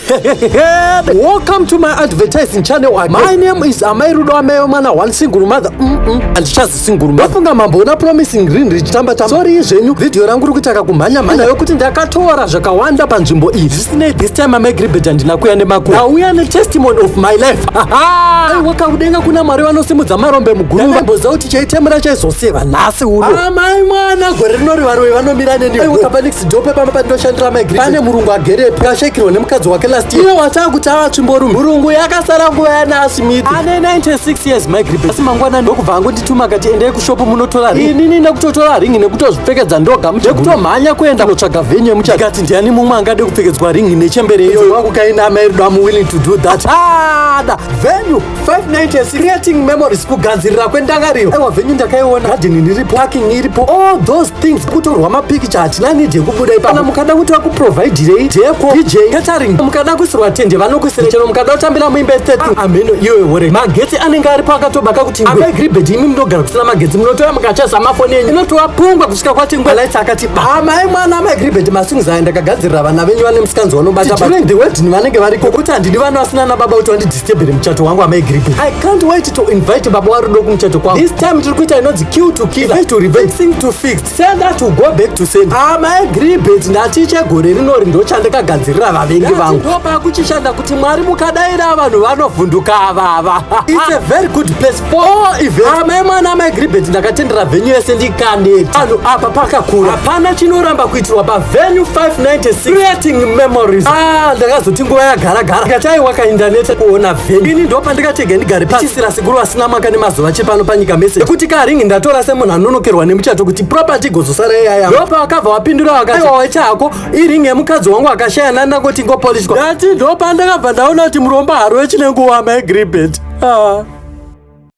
Welcome to my advertising channel. My name is Amairudo Ameomana, one single mother. And just single mother. Wafunga mambo na promising green rich tamba. Sorry zvenyu video rangu rikutaka kumhanya manya yokuti ndakatora zvakawanda panzvimbo iyi. This time I'm agree ndinakuya nemakuru. Now we are the testimony of my life. Wakakudenga kuna mari vanosimudza marombe muguruva. Mbozauti chaitemura chaizoseva nhasi uno. Amai mwana gore rinori varwe vanomira neni. Wakabva next dope pamba ndoshandira my green. Pane murungu agerepo kashekirwa nemukadzi wake last year. Iye watakuti chimborume. Murungu yakasara nguva yana Smith. Ane 96 years my green. Asi mangwana ndokubva angondituma akati endei kushopu munotora ringi. Inini nekutotora ringi nekutozvipfekedza ndoga nekutomhanya kuenda kunotsvaga venue yemuchato. Ndikati ndiani mumwe angade kupfekedzwa ringi nechembere iyoyo. Wangu kaina Amairudo I'm willing to do that. Venue 596 creating memories kugadzirira kwendangariro. Ewa venue ndakaiona, garden iripo, parking iripo, all those things. Kutorwa mapicture hatina need yekubuda ipapo. Kana mukada kuti vakuproviderei deco, DJ, catering, mukada kuisirwa tende vanokuisira chero mukada kutambira muimbe state. Ameno iwe hore. Magetsi anenge aripo akatobaka kuti ngwe. Agribed imi munogara kusina magetsi munotora mukachaisa mafoni enyu. Inotova pungwa kusvika kwati ngwe lights akati mai mwana Agribed masings aya ndakagadzirira vana venyu vane musikanzi vanobata bata. During the wedding vanenge variko kuti handidi vana vasina nababa kuti vandidistebhere muchato wangu Agribed. I can't wait to invite baba warudo kumuchato kwangu. This time tiri kuita inonzi kill to kill, revenge to revenge, fixing to fix, sender to go back to send. Agribed ndatiche gore rinori ndochandakagadzirira vavengi vangu. Ndopa kuchishanda kuti Mwari mukadaira vanhu vanovhunduka avava. It's a very good place for all events. Amai mwana Agribed ndakatendera venue yese ndikaneta. Vanhu apa pakakura. Hapana chinoramba kuitirwa pavenue 596 creating memories. Ndakazoti nguva yagara-gara. Ndikati wakaindaneta kuona venue. Ini ndopa ndikatege ndigare pachisira sikuru asina maka nemazuva chepano panyika mese. Kuti karingi ndatora semunhu anonokerwa nemuchato kuti property gozosara iyaya. Ndopa wakabva wapindura wakati waita hako iringi yemukadzi wangu akashayana ndangoti ngopolishwa. Ndati ndopa ndakabva ndaona kuti muromba haro wechinenguva Agribed.